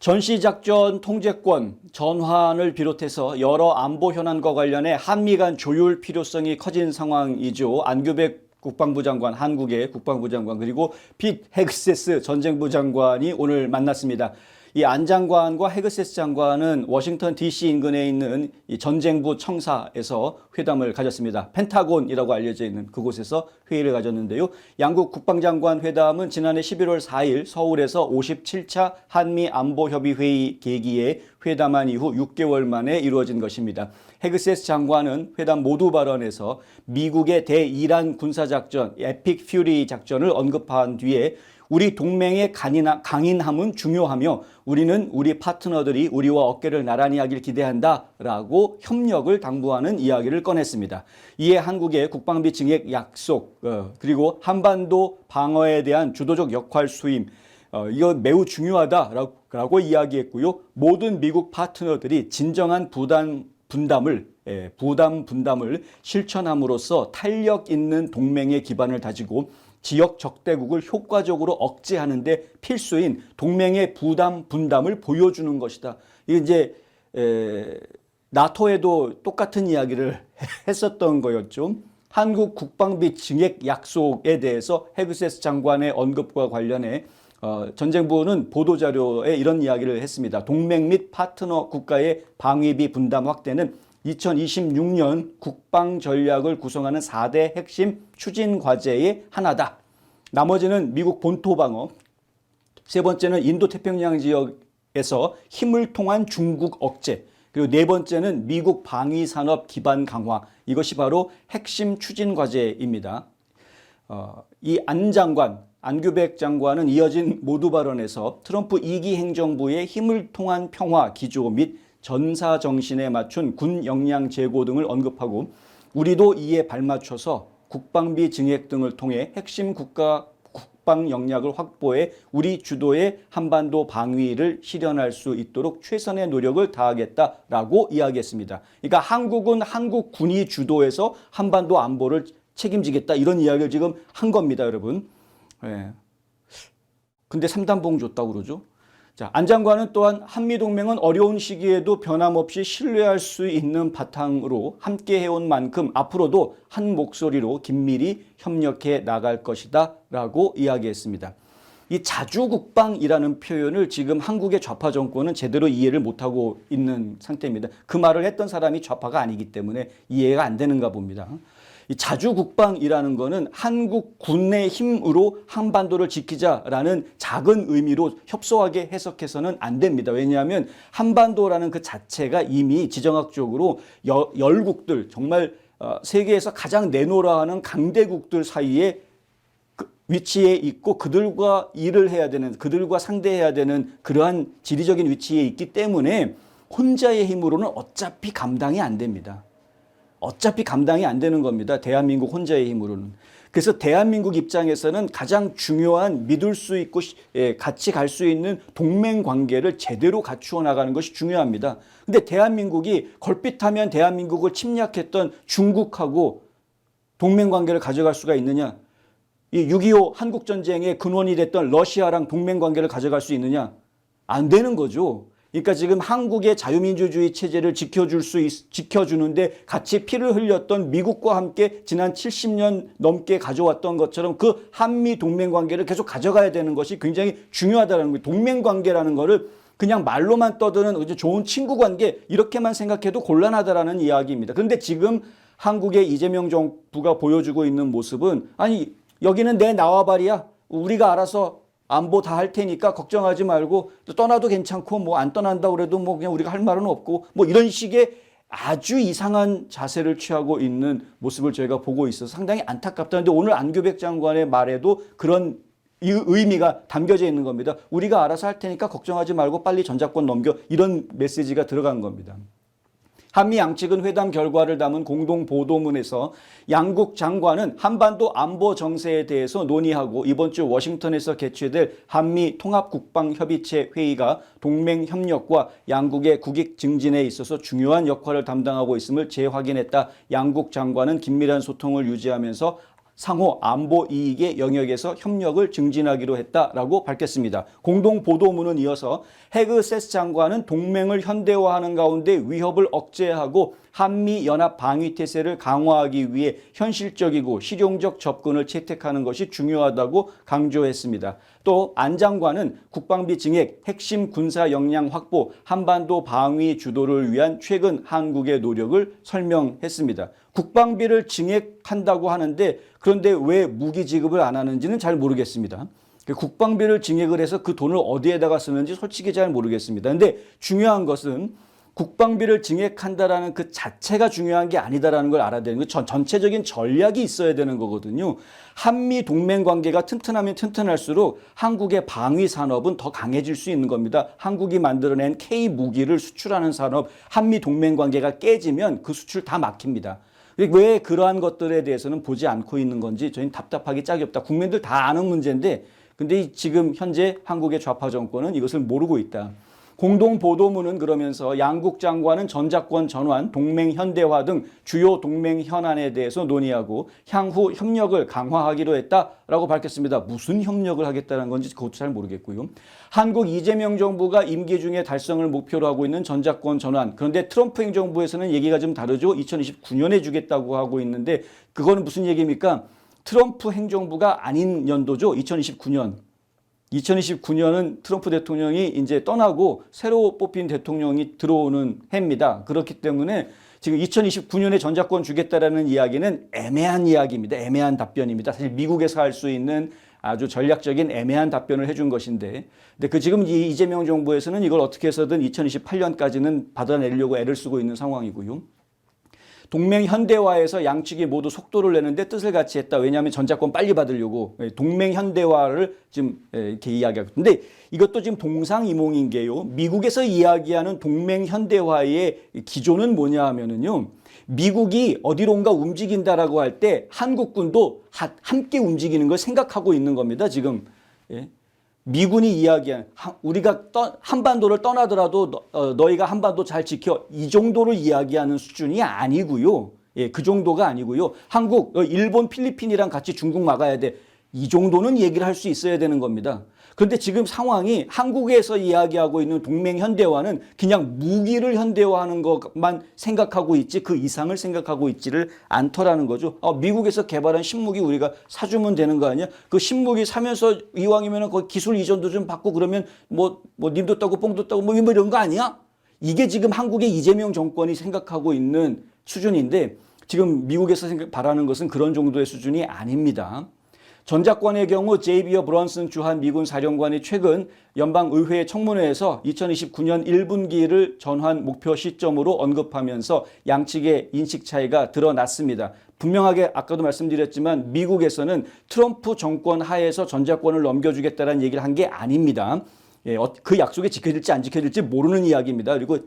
전시작전 통제권, 전환을 비롯해서 여러 안보 현안과 관련해 한미 간 조율 필요성이 커진 상황이죠. 안규백 국방부 장관, 한국의 국방부 장관, 그리고 핏 헤그세스 전쟁부 장관이 오늘 만났습니다. 이 안 장관과 헤그세스 장관은 워싱턴 DC 인근에 있는 이 전쟁부 청사에서 회담을 가졌습니다. 펜타곤이라고 알려져 있는 그곳에서 회의를 가졌는데요. 양국 국방장관 회담은 지난해 11월 4일 서울에서 57차 한미 안보협의회의 계기에 회담한 이후 6개월 만에 이루어진 것입니다. 헤그세스 장관은 회담 모두 발언에서 미국의 대이란 군사작전, 에픽 퓨리 작전을 언급한 뒤에 우리 동맹의 강인함은 중요하며 우리는 우리 파트너들이 우리와 어깨를 나란히 하길 기대한다라고 협력을 당부하는 이야기를 꺼냈습니다. 이에 한국의 국방비 증액 약속 그리고 한반도 방어에 대한 주도적 역할 수임 이거 매우 중요하다라고 이야기했고요. 모든 미국 파트너들이 진정한 부담 분담을 실천함으로써 탄력 있는 동맹의 기반을 다지고 지역 적대국을 효과적으로 억제하는 데 필수인 동맹의 부담 분담을 보여주는 것이다. 이게 이제 나토에도 똑같은 이야기를 했었던 거였죠. 한국 국방비 증액 약속에 대해서 헤그세스 장관의 언급과 관련해 전쟁부는 보도자료에 이런 이야기를 했습니다. 동맹 및 파트너 국가의 방위비 분담 확대는 2026년 국방 전략을 구성하는 4대 핵심 추진 과제의 하나다. 나머지는 미국 본토 방어, 세 번째는 인도태평양 지역에서 힘을 통한 중국 억제, 그리고 네 번째는 미국 방위산업 기반 강화. 이것이 바로 핵심 추진 과제입니다. 이 안 장관, 안규백 장관은 이어진 모두 발언에서 트럼프 2기 행정부의 힘을 통한 평화 기조 및 전사 정신에 맞춘 군 역량 제고 등을 언급하고 우리도 이에 발맞춰서 국방비 증액 등을 통해 핵심 국가 국방 역량을 확보해 우리 주도의 한반도 방위를 실현할 수 있도록 최선의 노력을 다하겠다라고 이야기했습니다. 그러니까 한국은 한국 군이 주도해서 한반도 안보를 책임지겠다 이런 이야기를 지금 한 겁니다, 여러분. 근데 3단봉 줬다고 그러죠. 자, 안 장관은 또한 한미동맹은 어려운 시기에도 변함없이 신뢰할 수 있는 바탕으로 함께 해온 만큼 앞으로도 한 목소리로 긴밀히 협력해 나갈 것이다 라고 이야기했습니다. 이 자주국방이라는 표현을 지금 한국의 좌파 정권은 제대로 이해를 못하고 있는 상태입니다. 그 말을 했던 사람이 좌파가 아니기 때문에 이해가 안 되는가 봅니다. 이 자주국방이라는 거는 한국 군의 힘으로 한반도를 지키자라는 작은 의미로 협소하게 해석해서는 안 됩니다. 왜냐하면 한반도라는 그 자체가 이미 지정학적으로 열국들, 정말 세계에서 가장 내노라 하는 강대국들 사이에 위치에 있고 그들과 일을 해야 되는, 그들과 상대해야 되는 그러한 지리적인 위치에 있기 때문에 혼자의 힘으로는 어차피 감당이 안 됩니다. 어차피 감당이 안 되는 겁니다. 대한민국 혼자의 힘으로는. 그래서 대한민국 입장에서는 가장 중요한 믿을 수 있고 같이 갈 수 있는 동맹 관계를 제대로 갖추어 나가는 것이 중요합니다. 근데 대한민국이 걸핏하면 대한민국을 침략했던 중국하고 동맹 관계를 가져갈 수가 있느냐? 이 6.25 한국전쟁의 근원이 됐던 러시아랑 동맹 관계를 가져갈 수 있느냐? 안 되는 거죠. 그러니까 지금 한국의 자유민주주의 체제를 지켜주는데 같이 피를 흘렸던 미국과 함께 지난 70년 넘게 가져왔던 것처럼 그 한미 동맹 관계를 계속 가져가야 되는 것이 굉장히 중요하다는 거예요. 동맹 관계라는 거를 그냥 말로만 떠드는 좋은 친구 관계 이렇게만 생각해도 곤란하다라는 이야기입니다. 그런데 지금 한국의 이재명 정부가 보여주고 있는 모습은 아니 여기는 내 나와바리야. 우리가 알아서 안보 다 할 테니까 걱정하지 말고 떠나도 괜찮고 뭐 안 떠난다고 그래도 뭐 그냥 우리가 할 말은 없고 뭐 이런 식의 아주 이상한 자세를 취하고 있는 모습을 저희가 보고 있어서 상당히 안타깝다. 그런데 오늘 안규백 장관의 말에도 그런 의미가 담겨져 있는 겁니다. 우리가 알아서 할 테니까 걱정하지 말고 빨리 전작권 넘겨 이런 메시지가 들어간 겁니다. 한미 양측은 회담 결과를 담은 공동 보도문에서 양국 장관은 한반도 안보 정세에 대해서 논의하고 이번 주 워싱턴에서 개최될 한미 통합국방협의체 회의가 동맹 협력과 양국의 국익 증진에 있어서 중요한 역할을 담당하고 있음을 재확인했다. 양국 장관은 긴밀한 소통을 유지하면서 상호 안보 이익의 영역에서 협력을 증진하기로 했다라고 밝혔습니다. 공동 보도문은 이어서 해그 세스 장관은 동맹을 현대화하는 가운데 위협을 억제하고 한미 연합 방위 태세를 강화하기 위해 현실적이고 실용적 접근을 채택하는 것이 중요하다고 강조했습니다. 또 안 장관은 국방비 증액, 핵심 군사 역량 확보, 한반도 방위 주도를 위한 최근 한국의 노력을 설명했습니다. 국방비를 증액한다고 하는데 그런데 왜 무기 지급을 안 하는지는 잘 모르겠습니다. 국방비를 증액을 해서 그 돈을 어디에다가 쓰는지 솔직히 잘 모르겠습니다. 근데 중요한 것은 국방비를 증액한다라는 그 자체가 중요한 게 아니다라는 걸 알아야 되는 거예요. 전체적인 전략이 있어야 되는 거거든요. 한미 동맹 관계가 튼튼하면 튼튼할수록 한국의 방위 산업은 더 강해질 수 있는 겁니다. 한국이 만들어낸 K 무기를 수출하는 산업, 한미 동맹 관계가 깨지면 그 수출 다 막힙니다. 왜 그러한 것들에 대해서는 보지 않고 있는 건지 저희는 답답하기 짝이 없다. 국민들 다 아는 문제인데 근데 지금 현재 한국의 좌파 정권은 이것을 모르고 있다. 공동 보도문은 그러면서 양국 장관은 전작권 전환, 동맹 현대화 등 주요 동맹 현안에 대해서 논의하고 향후 협력을 강화하기로 했다라고 밝혔습니다. 무슨 협력을 하겠다는 건지 그것도 잘 모르겠고요. 한국 이재명 정부가 임기 중에 달성을 목표로 하고 있는 전작권 전환. 그런데 트럼프 행정부에서는 얘기가 좀 다르죠. 2029년에 주겠다고 하고 있는데 그거는 무슨 얘기입니까? 트럼프 행정부가 아닌 연도죠. 2029년. 2029년은 트럼프 대통령이 이제 떠나고 새로 뽑힌 대통령이 들어오는 해입니다. 그렇기 때문에 지금 2029년에 전작권 주겠다라는 이야기는 애매한 이야기입니다. 애매한 답변입니다. 사실 미국에서 할 수 있는 아주 전략적인 애매한 답변을 해준 것인데, 근데 그 지금 이 이재명 정부에서는 이걸 어떻게 해서든 2028년까지는 받아내려고 애를 쓰고 있는 상황이고요. 동맹 현대화에서 양측이 모두 속도를 내는데 뜻을 같이 했다. 왜냐하면 전작권 빨리 받으려고 동맹 현대화를 지금 이렇게 이야기하고. 근데 이것도 지금 동상이몽인 게요. 미국에서 이야기하는 동맹 현대화의 기조는 뭐냐 하면은요. 미국이 어디론가 움직인다라고 할 때 한국군도 함께 움직이는 걸 생각하고 있는 겁니다. 지금. 미군이 이야기한 우리가 한반도를 떠나더라도 너희가 한반도 잘 지켜 이 정도를 이야기하는 수준이 아니고요. 그 정도가 아니고요. 한국, 일본, 필리핀이랑 같이 중국 막아야 돼. 이 정도는 얘기를 할 수 있어야 되는 겁니다. 그런데 지금 상황이 한국에서 이야기하고 있는 동맹 현대화는 그냥 무기를 현대화하는 것만 생각하고 있지 그 이상을 생각하고 있지를 않더라는 거죠. 미국에서 개발한 신무기 우리가 사주면 되는 거 아니야? 그 신무기 사면서 이왕이면 그 기술 이전도 좀 받고 그러면 뭐 님도 따고 뽕도 따고 뭐 이런 거 아니야? 이게 지금 한국의 이재명 정권이 생각하고 있는 수준인데 지금 미국에서 바라는 것은 그런 정도의 수준이 아닙니다. 전작권의 경우 제이비어 브런슨 주한 미군 사령관이 최근 연방의회 청문회에서 2029년 1분기를 전환 목표 시점으로 언급하면서 양측의 인식 차이가 드러났습니다. 분명하게 아까도 말씀드렸지만 미국에서는 트럼프 정권 하에서 전작권을 넘겨주겠다는 얘기를 한 게 아닙니다. 그 약속이 지켜질지 안 지켜질지 모르는 이야기입니다. 그리고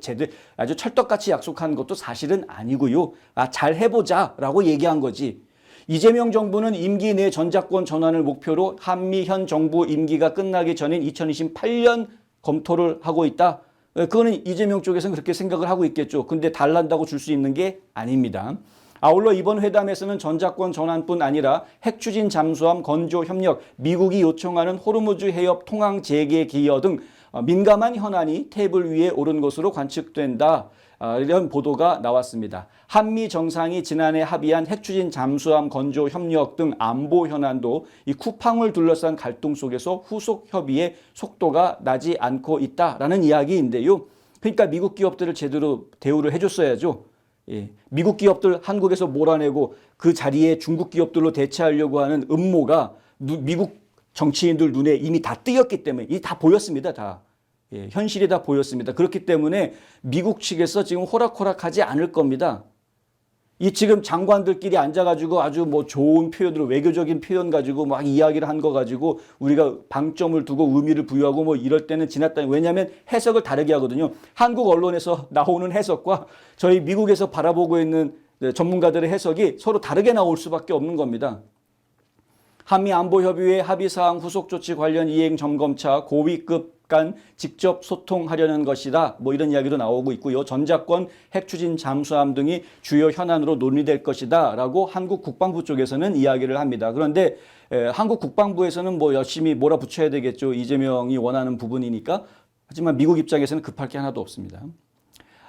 아주 찰떡같이 약속한 것도 사실은 아니고요. 잘 해보자라고 얘기한 거지. 이재명 정부는 임기 내 전작권 전환을 목표로 한미 현 정부 임기가 끝나기 전인 2028년 검토를 하고 있다. 그거는 이재명 쪽에서는 그렇게 생각을 하고 있겠죠. 근데 달란다고 줄 수 있는 게 아닙니다. 아울러 이번 회담에서는 전작권 전환뿐 아니라 핵 추진 잠수함 건조 협력, 미국이 요청하는 호르무즈 해협 통항 재개 기여 등 민감한 현안이 테이블 위에 오른 것으로 관측된다. 이런 보도가 나왔습니다. 한미 정상이 지난해 합의한 핵추진 잠수함 건조 협력 등 안보 현안도 이 쿠팡을 둘러싼 갈등 속에서 후속 협의의 속도가 나지 않고 있다라는 이야기인데요. 그러니까 미국 기업들을 제대로 대우를 해줬어야죠. 미국 기업들 한국에서 몰아내고 그 자리에 중국 기업들로 대체하려고 하는 음모가 미국 정치인들 눈에 이미 다 띄었기 때문에 이게 다 보였습니다. 다. 현실이 다 보였습니다. 그렇기 때문에 미국 측에서 지금 호락호락하지 않을 겁니다. 이 지금 장관들끼리 앉아가지고 아주 뭐 좋은 표현으로 외교적인 표현 가지고 막 이야기를 한 거 가지고 우리가 방점을 두고 의미를 부여하고 뭐 이럴 때는 지났다. 왜냐하면 해석을 다르게 하거든요. 한국 언론에서 나오는 해석과 저희 미국에서 바라보고 있는 전문가들의 해석이 서로 다르게 나올 수밖에 없는 겁니다. 한미 안보협의회 합의사항 후속 조치 관련 이행 점검차 고위급 간 직접 소통하려는 것이다. 뭐 이런 이야기도 나오고 있고요. 전자권 핵 추진 잠수함 등이 주요 현안으로 논의될 것이다라고 한국 국방부 쪽에서는 이야기를 합니다. 그런데 한국 국방부에서는 뭐 열심히 몰아붙여야 되겠죠. 이재명이 원하는 부분이니까. 하지만 미국 입장에서는 급할 게 하나도 없습니다.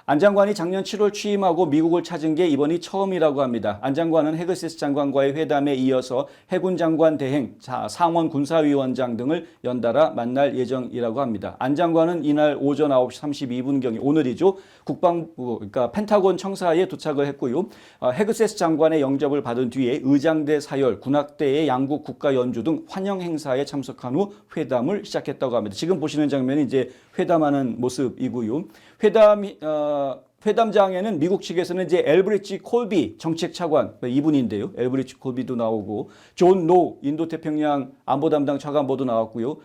안 장관이 작년 7월 취임하고 미국을 찾은 게 이번이 처음이라고 합니다. 안 장관은 헤그세스 장관과의 회담에 이어서 해군 장관 대행, 상원 군사위원장 등을 연달아 만날 예정이라고 합니다. 안 장관은 이날 오전 9시 32분경에 오늘이죠. 국방부, 그러니까 펜타곤 청사에 도착을 했고요. 헤그세스 장관의 영접을 받은 뒤에 의장대 사열, 군악대의 양국 국가 연주 등 환영 행사에 참석한 후 회담을 시작했다고 합니다. 지금 보시는 장면이 이제 회담하는 모습이고요. 회담장에는 미국 측에서는 이제 엘브리치 콜비 정책 차관 이분인데요. 엘브리치 콜비도 나오고 존 노 인도태평양 안보 담당 차관보도 나왔고요.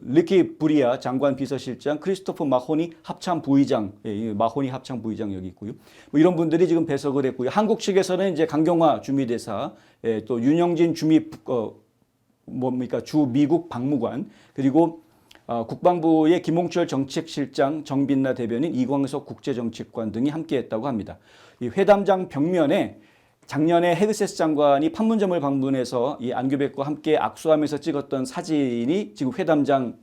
리키 브리아 장관 비서실장, 크리스토퍼 마호니 합참 부의장, 마호니 합참 부의장 여기 있고요. 뭐 이런 분들이 지금 배석을 했고요. 한국 측에서는 이제 강경화 주미대사, 또 윤영진 주 미국 박무관, 그리고 국방부의 김홍철 정책실장, 정빈나 대변인, 이광석 국제정책관 등이 함께했다고 합니다. 이 회담장 벽면에 작년에 헤그세스 장관이 판문점을 방문해서 이 안규백과 함께 악수하면서 찍었던 사진이 지금 회담장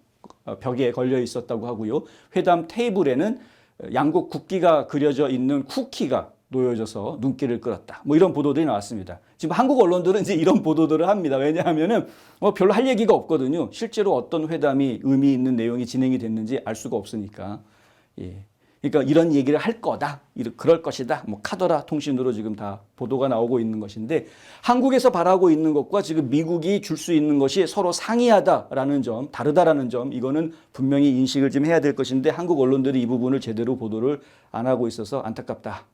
벽에 걸려 있었다고 하고요. 회담 테이블에는 양국 국기가 그려져 있는 쿠키가 놓여져서 눈길을 끌었다. 뭐 이런 보도들이 나왔습니다. 지금 한국 언론들은 이제 이런 보도들을 합니다. 왜냐하면은 뭐 별로 할 얘기가 없거든요. 실제로 어떤 회담이 의미 있는 내용이 진행이 됐는지 알 수가 없으니까. 예. 그러니까 이런 얘기를 할 거다. 그럴 것이다. 뭐 카더라 통신으로 지금 다 보도가 나오고 있는 것인데 한국에서 바라고 있는 것과 지금 미국이 줄 수 있는 것이 서로 상이하다라는 점, 다르다라는 점, 이거는 분명히 인식을 좀 해야 될 것인데 한국 언론들이 이 부분을 제대로 보도를 안 하고 있어서 안타깝다.